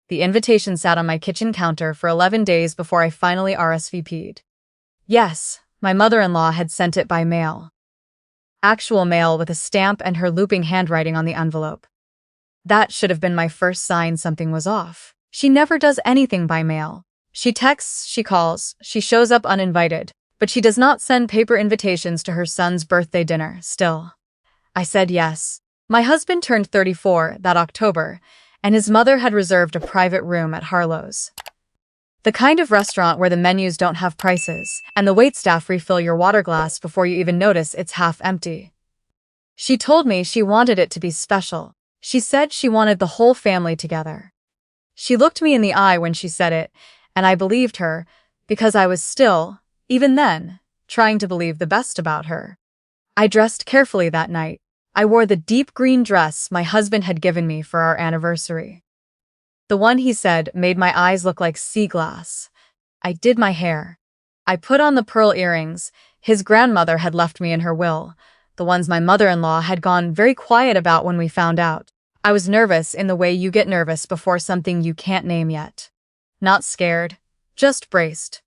The invitation sat on my kitchen counter for 11 days before I finally RSVP'd. Yes, my mother-in-law had sent it by mail. Actual mail with a stamp and her looping handwriting on the envelope. That should have been my first sign something was off. She never does anything by mail. She texts, she calls, she shows up uninvited, but she does not send paper invitations to her son's birthday dinner, still. I said yes. My husband turned 34 that October, and his mother had reserved a private room at Harlow's. The kind of restaurant where the menus don't have prices, and the waitstaff refill your water glass before you even notice it's half empty. She told me she wanted it to be special. She said she wanted the whole family together. She looked me in the eye when she said it, and I believed her, because I was still, even then, trying to believe the best about her. I dressed carefully that night. I wore the deep green dress my husband had given me for our anniversary. The one he said made my eyes look like sea glass. I did my hair. I put on the pearl earrings his grandmother had left me in her will, the ones my mother-in-law had gone very quiet about when we found out. I was nervous in the way you get nervous before something you can't name yet. Not scared, just braced.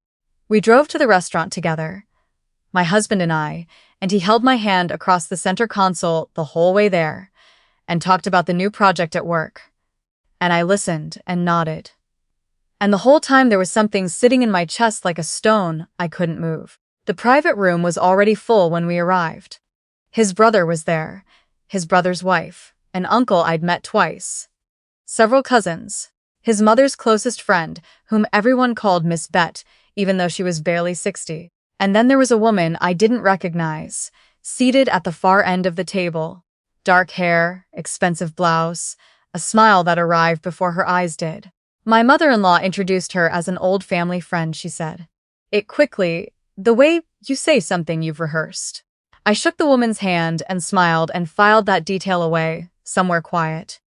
We drove to the restaurant together, my husband and I, and he held my hand across the center console the whole way there, and talked about the new project at work. And I listened and nodded. And the whole time there was something sitting in my chest like a stone I couldn't move. The private room was already full when we arrived. His brother was there, his brother's wife, an uncle I'd met twice, several cousins, his mother's closest friend, whom everyone called Miss Bet, even though she was barely 60. And then there was a woman I didn't recognize, seated at the far end of the table. Dark hair, expensive blouse, a smile that arrived before her eyes did. My mother-in-law introduced her as an old family friend, she said. It quickly, the way you say something you've rehearsed. I shook the woman's hand and smiled and filed that detail away, somewhere quiet.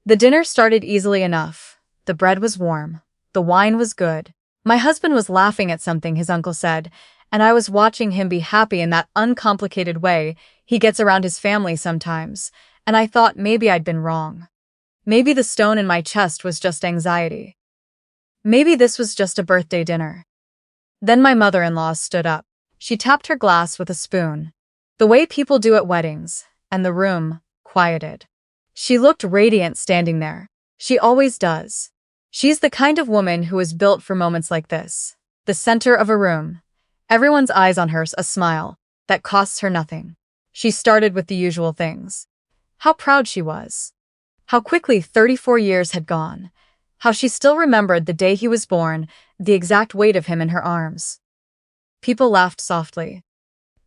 The dinner started easily enough. The bread was warm. The wine was good. My husband was laughing at something his uncle said, and I was watching him be happy in that uncomplicated way he gets around his family sometimes, and I thought maybe I'd been wrong. Maybe the stone in my chest was just anxiety. Maybe this was just a birthday dinner. Then my mother-in-law stood up. She tapped her glass with a spoon, the way people do at weddings, and the room quieted. She looked radiant standing there. She always does. She's the kind of woman who is built for moments like this. The center of a room. Everyone's eyes on her, a smile that costs her nothing. She started with the usual things. How proud she was. How quickly 34 years had gone. How she still remembered the day he was born, the exact weight of him in her arms. People laughed softly.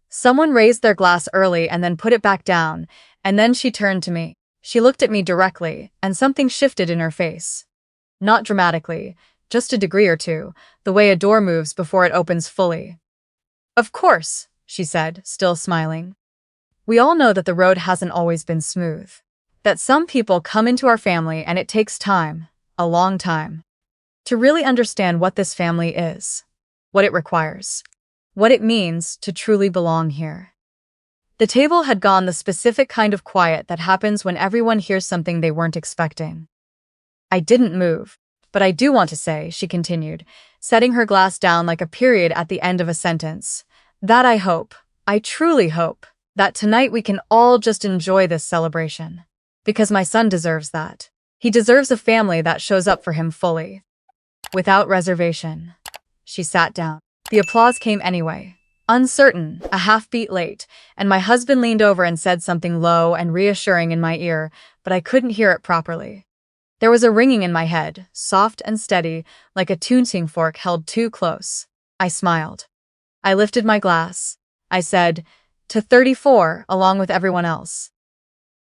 Someone raised their glass early and then put it back down, and then she turned to me. She looked at me directly, and something shifted in her face. Not dramatically, just a degree or two, the way a door moves before it opens fully. Of course, she said, still smiling. We all know that the road hasn't always been smooth. That some people come into our family and it takes time, a long time, to really understand what this family is, what it requires, what it means to truly belong here. The table had gone the specific kind of quiet that happens when everyone hears something they weren't expecting. I didn't move, but I do want to say, she continued, setting her glass down like a period at the end of a sentence, that I truly hope, that tonight we can all just enjoy this celebration. Because my son deserves that. He deserves a family that shows up for him fully. Without reservation. She sat down. The applause came anyway. Uncertain, a half-beat late, and my husband leaned over and said something low and reassuring in my ear, but I couldn't hear it properly. There was a ringing in my head, soft and steady, like a tuning fork held too close. I smiled. I lifted my glass. I said, to 34, along with everyone else.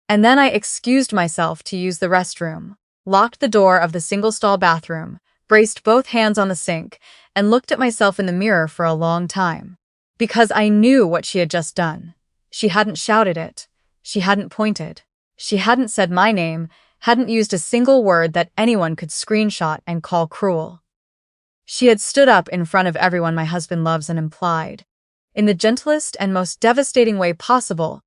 And then I excused myself to use the restroom, locked the door of the single-stall bathroom, braced both hands on the sink, and looked at myself in the mirror for a long time. Because I knew what she had just done. She hadn't shouted it. She hadn't pointed. She hadn't said my name, hadn't used a single word that anyone could screenshot and call cruel. She had stood up in front of everyone my husband loves and implied, in the gentlest and most devastating way possible,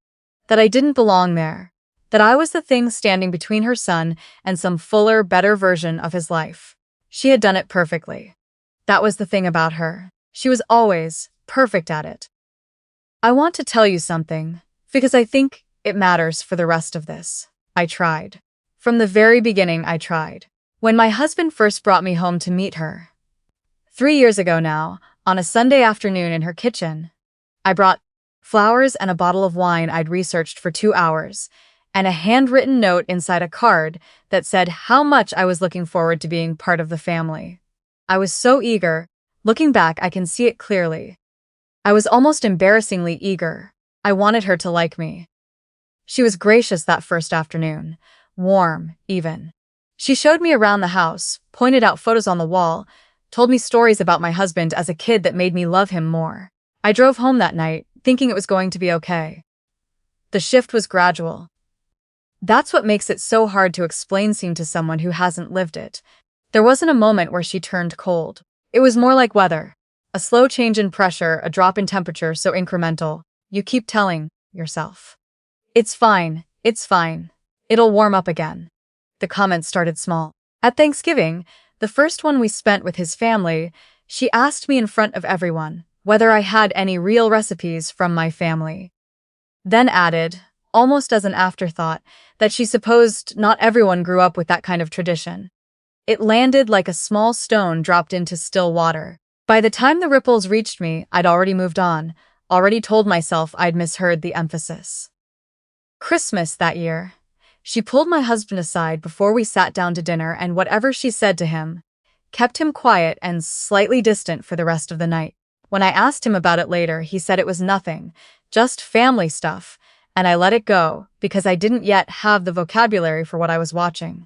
that I didn't belong there, that I was the thing standing between her son and some fuller, better version of his life. She had done it perfectly. That was the thing about her. She was always perfect at it. I want to tell you something, because I think it matters for the rest of this. I tried. From the very beginning, I tried. When my husband first brought me home to meet her, 3 years ago now, on a Sunday afternoon in her kitchen, I brought flowers and a bottle of wine I'd researched for 2 hours, and a handwritten note inside a card that said how much I was looking forward to being part of the family. I was so eager. Looking back, I can see it clearly. I was almost embarrassingly eager. I wanted her to like me. She was gracious that first afternoon, warm, even. She showed me around the house, pointed out photos on the wall, told me stories about my husband as a kid that made me love him more. I drove home that night, thinking it was going to be okay. The shift was gradual. That's what makes it so hard to explain scene to someone who hasn't lived it. There wasn't a moment where she turned cold. It was more like weather. A slow change in pressure, a drop in temperature so incremental. You keep telling yourself, it's fine, it'll warm up again. The comments started small. At Thanksgiving, the first one we spent with his family, she asked me in front of everyone whether I had any real recipes from my family. Then added, almost as an afterthought, that she supposed not everyone grew up with that kind of tradition. It landed like a small stone dropped into still water. By the time the ripples reached me, I'd already moved on, already told myself I'd misheard the emphasis. Christmas that year, she pulled my husband aside before we sat down to dinner, and whatever she said to him kept him quiet and slightly distant for the rest of the night. When I asked him about it later, he said it was nothing, just family stuff, and I let it go because I didn't yet have the vocabulary for what I was watching.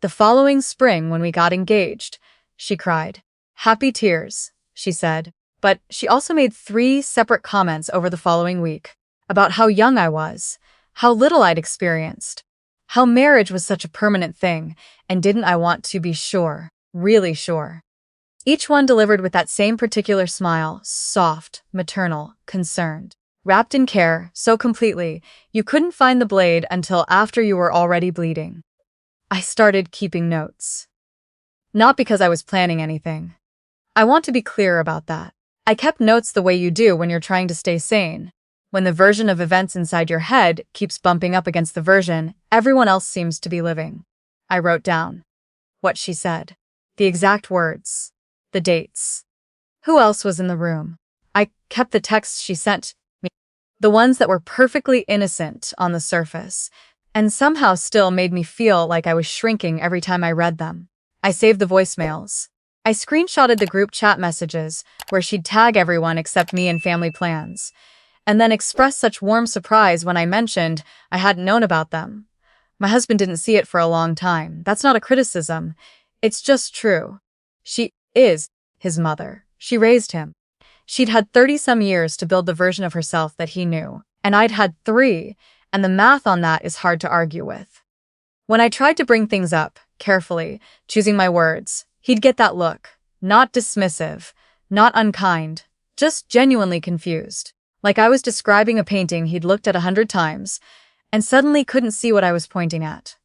The following spring, when we got engaged, she cried. Happy tears, she said. But she also made 3 separate comments over the following week about how young I was, how little I'd experienced, how marriage was such a permanent thing, and didn't I want to be sure, really sure. Each one delivered with that same particular smile, soft, maternal, concerned, wrapped in care, so completely, you couldn't find the blade until after you were already bleeding. I started keeping notes. Not because I was planning anything. I want to be clear about that. I kept notes the way you do when you're trying to stay sane. When the version of events inside your head keeps bumping up against the version everyone else seems to be living. I wrote down what she said, the exact words, the dates. Who else was in the room? I kept the texts she sent me, the ones that were perfectly innocent on the surface, and somehow still made me feel like I was shrinking every time I read them. I saved the voicemails. I screenshotted the group chat messages where she'd tag everyone except me in family plans, and then express such warm surprise when I mentioned I hadn't known about them. My husband didn't see it for a long time. That's not a criticism. It's just true. She is his mother. She raised him. She'd had 30-some years to build the version of herself that he knew, and I'd had 3, and the math on that is hard to argue with. When I tried to bring things up, carefully, choosing my words, he'd get that look. Not dismissive, not unkind, just genuinely confused. Like I was describing a painting he'd looked at 100 times, and suddenly couldn't see what I was pointing at.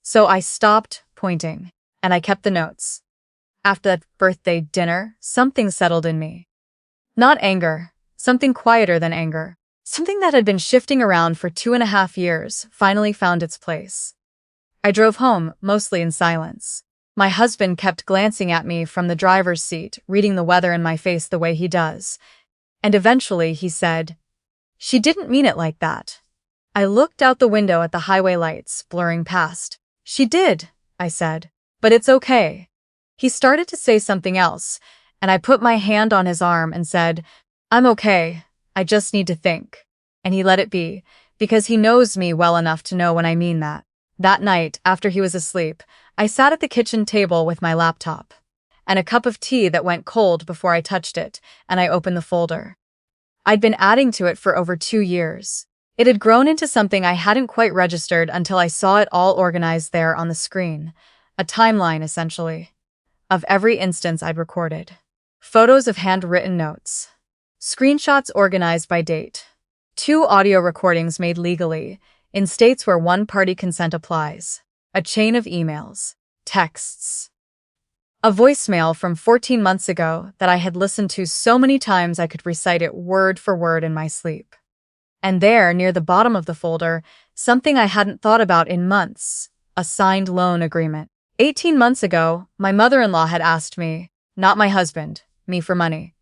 So I stopped pointing, and I kept the notes. After that birthday dinner, something settled in me. Not anger, something quieter than anger. Something that had been shifting around for 2.5 years finally found its place. I drove home, mostly in silence. My husband kept glancing at me from the driver's seat, reading the weather in my face the way he does. And eventually he said, "She didn't mean it like that." I looked out the window at the highway lights, blurring past. "She did," I said. "But it's okay." He started to say something else, and I put my hand on his arm and said, "I'm okay. I just need to think." And he let it be, because he knows me well enough to know when I mean that. That night, after he was asleep, I sat at the kitchen table with my laptop and a cup of tea that went cold before I touched it, and I opened the folder. I'd been adding to it for over 2 years. It had grown into something I hadn't quite registered until I saw it all organized there on the screen. A timeline, essentially, of every instance I'd recorded. Photos of handwritten notes. Screenshots organized by date. 2 audio recordings made legally. in states where one-party consent applies. A chain of emails, texts, a voicemail from 14 months ago that I had listened to so many times I could recite it word for word in my sleep. And there, near the bottom of the folder, something I hadn't thought about in months, a signed loan agreement. 18 months ago, my mother-in-law had asked me, not my husband, me for money.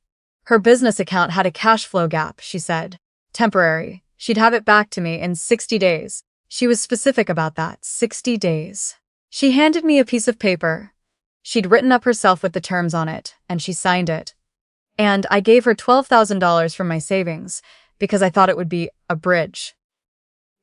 Her business account had a cash flow gap, she said. Temporary. She'd have it back to me in 60 days. She was specific about that, 60 days. She handed me a piece of paper. She'd written up herself with the terms on it, and she signed it. And I gave her $12,000 from my savings, because I thought it would be a bridge.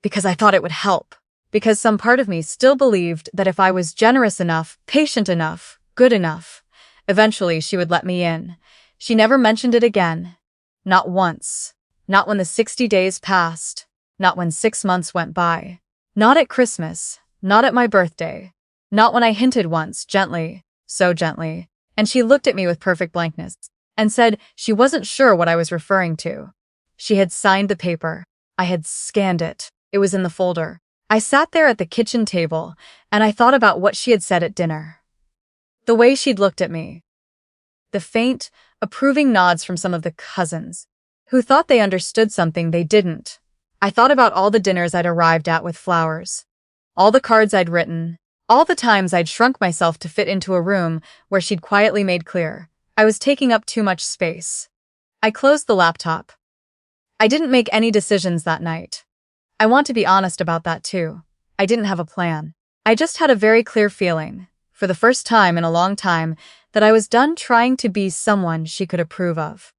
Because I thought it would help. Because some part of me still believed that if I was generous enough, patient enough, good enough, eventually she would let me in. She never mentioned it again. Not once. Not when the 60 days passed. Not when 6 months went by. Not at Christmas. Not at my birthday. Not when I hinted once, gently, so gently, and she looked at me with perfect blankness, and said she wasn't sure what I was referring to. She had signed the paper. I had scanned it. It was in the folder. I sat there at the kitchen table, and I thought about what she had said at dinner. The way she'd looked at me. The faint, approving nods from some of the cousins, who thought they understood something they didn't. I thought about all the dinners I'd arrived at with flowers, all the cards I'd written, all the times I'd shrunk myself to fit into a room where she'd quietly made clear I was taking up too much space. I closed the laptop. I didn't make any decisions that night. I want to be honest about that too. I didn't have a plan. I just had a very clear feeling, for the first time in a long time, that I was done trying to be someone she could approve of.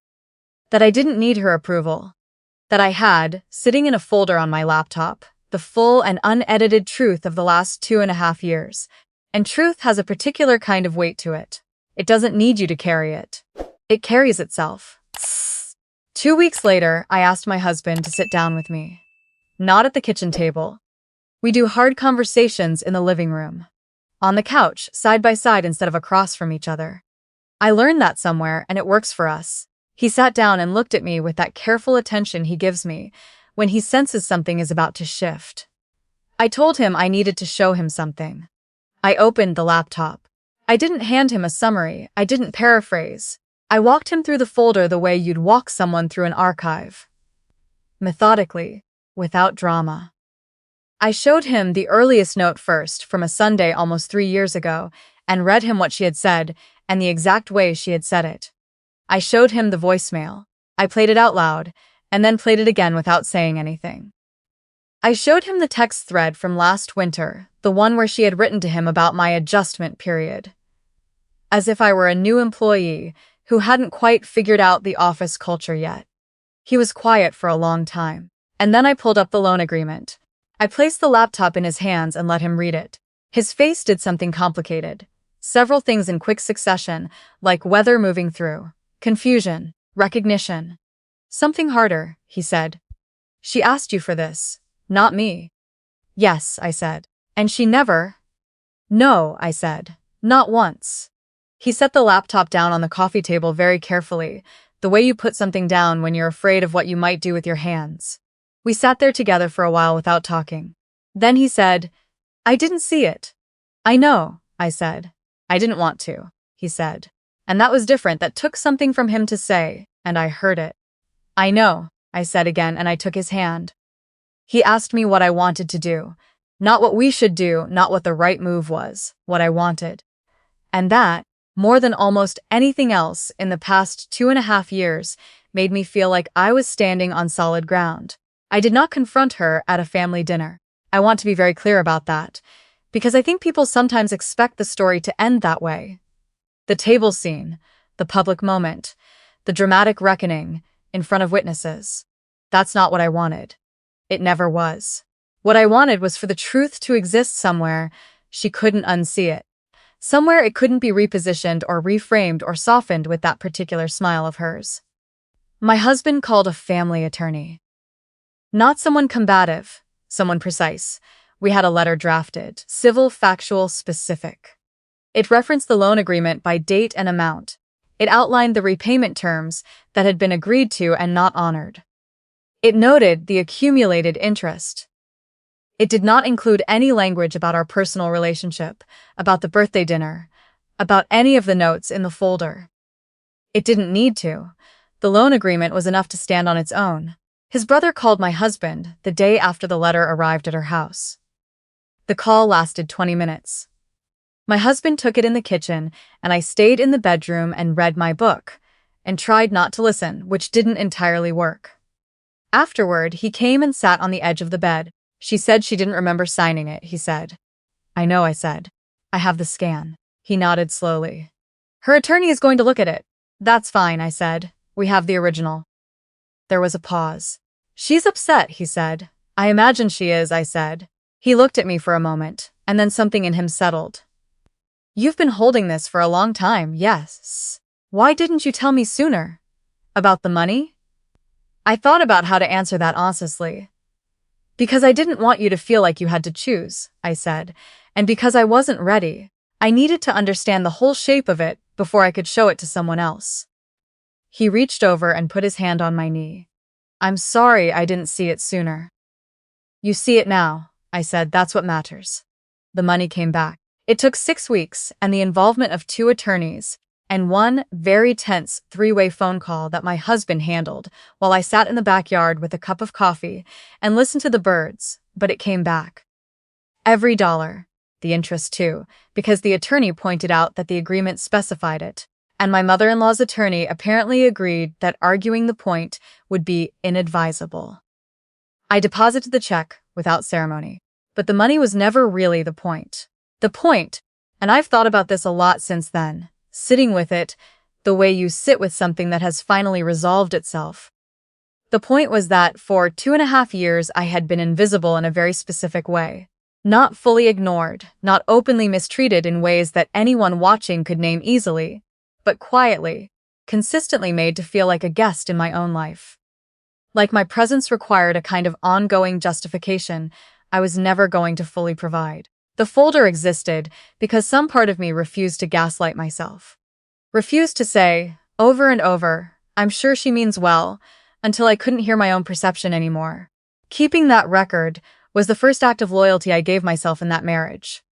That I didn't need her approval. That I had, sitting in a folder on my laptop, the full and unedited truth of the last 2.5 years. And truth has a particular kind of weight to it. It doesn't need you to carry it. It carries itself. 2 weeks later, I asked my husband to sit down with me. Not at the kitchen table. We do hard conversations in the living room. On the couch, side by side instead of across from each other. I learned that somewhere, and it works for us. He sat down and looked at me with that careful attention he gives me when he senses something is about to shift. I told him I needed to show him something. I opened the laptop. I didn't hand him a summary. I didn't paraphrase. I walked him through the folder the way you'd walk someone through an archive. Methodically, without drama. I showed him the earliest note first from a Sunday almost 3 years ago and read him what she had said and the exact way she had said it. I showed him the voicemail. I played it out loud and then played it again without saying anything. I showed him the text thread from last winter, the one where she had written to him about my adjustment period. As if I were a new employee who hadn't quite figured out the office culture yet. He was quiet for a long time, and then I pulled up the loan agreement. I placed the laptop in his hands and let him read it. His face did something complicated. Several things in quick succession, like weather moving through, confusion, recognition. Something harder, he said. She asked you for this, not me. Yes, I said. And she never? No, I said. Not once. He set the laptop down on the coffee table very carefully, the way you put something down when you're afraid of what you might do with your hands. We sat there together for a while without talking. Then he said, I didn't see it. I know, I said. I didn't want to, he said. And that was different. That took something from him to say, and I heard it. I know, I said again, and I took his hand. He asked me what I wanted to do. Not what we should do, not what the right move was, what I wanted. And that, more than almost anything else in the past 2.5 years, made me feel like I was standing on solid ground. I did not confront her at a family dinner. I want to be very clear about that, because I think people sometimes expect the story to end that way. The table scene, the public moment, the dramatic reckoning in front of witnesses. That's not what I wanted. It never was. What I wanted was for the truth to exist somewhere she couldn't unsee it. Somewhere it couldn't be repositioned or reframed or softened with that particular smile of hers. My husband called a family attorney. Not someone combative, someone precise. We had a letter drafted, civil, factual, specific. It referenced the loan agreement by date and amount. It outlined the repayment terms that had been agreed to and not honored. It noted the accumulated interest. It did not include any language about our personal relationship, about the birthday dinner, about any of the notes in the folder. It didn't need to. The loan agreement was enough to stand on its own. His brother called my husband the day after the letter arrived at her house. The call lasted 20 minutes. My husband took it in the kitchen, and I stayed in the bedroom and read my book, and tried not to listen, which didn't entirely work. Afterward, he came and sat on the edge of the bed. She said she didn't remember signing it, he said. I know, I said. I have the scan. He nodded slowly. Her attorney is going to look at it. That's fine, I said. We have the original. There was a pause. She's upset, he said. I imagine she is, I said. He looked at me for a moment, and then something in him settled. You've been holding this for a long time, yes. Why didn't you tell me sooner? About the money? I thought about how to answer that honestly. Because I didn't want you to feel like you had to choose, I said, and because I wasn't ready. I needed to understand the whole shape of it before I could show it to someone else. He reached over and put his hand on my knee. I'm sorry I didn't see it sooner. You see it now, I said. That's what matters. The money came back. It took 6 weeks and the involvement of 2 attorneys and one very tense 3-way phone call that my husband handled while I sat in the backyard with a cup of coffee and listened to the birds, but it came back. Every dollar. The interest too, because the attorney pointed out that the agreement specified it, and my mother-in-law's attorney apparently agreed that arguing the point would be inadvisable. I deposited the check without ceremony, but the money was never really the point. The point, and I've thought about this a lot since then, sitting with it, the way you sit with something that has finally resolved itself. The point was that for 2.5 years I had been invisible in a very specific way. Not fully ignored, not openly mistreated in ways that anyone watching could name easily, but quietly, consistently made to feel like a guest in my own life. Like my presence required a kind of ongoing justification I was never going to fully provide. The folder existed because some part of me refused to gaslight myself. Refused to say, over and over, I'm sure she means well, until I couldn't hear my own perception anymore. Keeping that record was the first act of loyalty I gave myself in that marriage.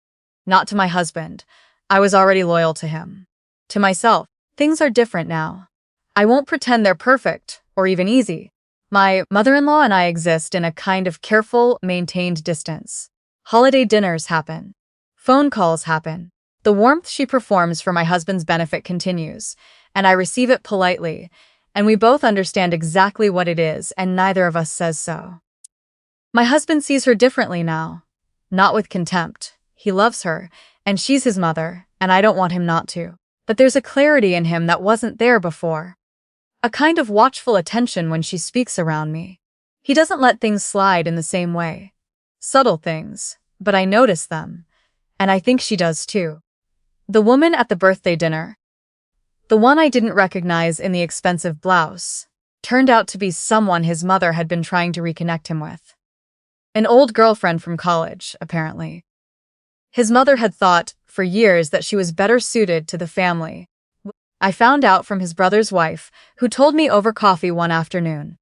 Not to my husband. I was already loyal to him. To myself, things are different now. I won't pretend they're perfect, or even easy. My mother-in-law and I exist in a kind of careful, maintained distance. Holiday dinners happen. Phone calls happen. The warmth she performs for my husband's benefit continues, and I receive it politely, and we both understand exactly what it is, and neither of us says so. My husband sees her differently now. Not with contempt. He loves her, and she's his mother, and I don't want him not to. But there's a clarity in him that wasn't there before. A kind of watchful attention when she speaks around me. He doesn't let things slide in the same way. Subtle things, but I notice them, and I think she does too. The woman at the birthday dinner, the one I didn't recognize in the expensive blouse, turned out to be someone his mother had been trying to reconnect him with. An old girlfriend from college, apparently. His mother had thought, for years, that she was better suited to the family. I found out from his brother's wife, who told me over coffee one afternoon.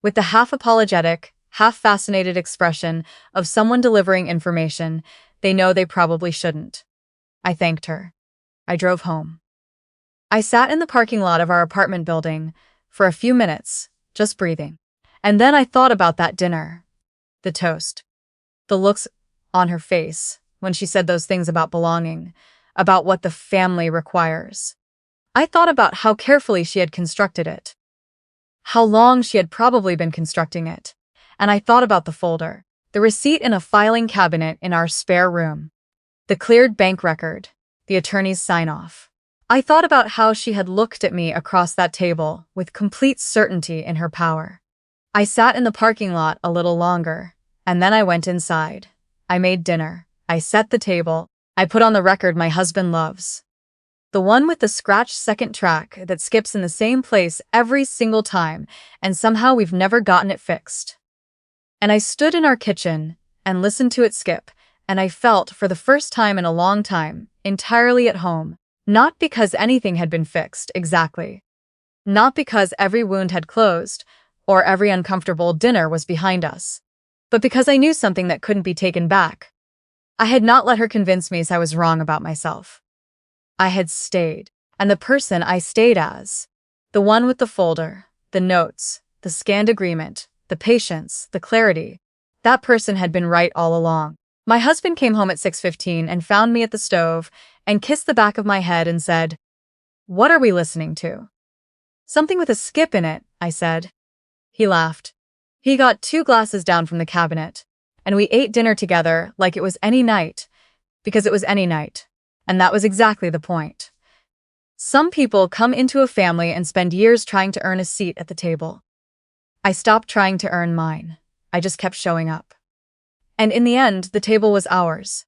With the half-apologetic, half-fascinated expression of someone delivering information they know they probably shouldn't. I thanked her. I drove home. I sat in the parking lot of our apartment building for a few minutes, just breathing. And then I thought about that dinner. The toast. The looks on her face when she said those things about belonging, about what the family requires. I thought about how carefully she had constructed it. How long she had probably been constructing it. And I thought about the folder, the receipt in a filing cabinet in our spare room, the cleared bank record, the attorney's sign-off. I thought about how she had looked at me across that table with complete certainty in her power. I sat in the parking lot a little longer, and then I went inside. I made dinner. I set the table. I put on the record my husband loves. The one with the scratched second track that skips in the same place every single time, and somehow we've never gotten it fixed. And I stood in our kitchen and listened to it skip, and I felt, for the first time in a long time, entirely at home. Not because anything had been fixed, exactly. Not because every wound had closed, or every uncomfortable dinner was behind us. but because I knew something that couldn't be taken back. I had not let her convince me I was wrong about myself. I had stayed, and the person I stayed as, the one with the folder, the notes, the scanned agreement, the patience, the clarity, that person had been right all along. My husband came home at 6:15 and found me at the stove and kissed the back of my head and said, "What are we listening to?" "Something with a skip in it," I said. He laughed. He got 2 glasses down from the cabinet, and we ate dinner together like it was any night, because it was any night. And that was exactly the point. Some people come into a family and spend years trying to earn a seat at the table. I stopped trying to earn mine. I just kept showing up. And in the end, the table was ours.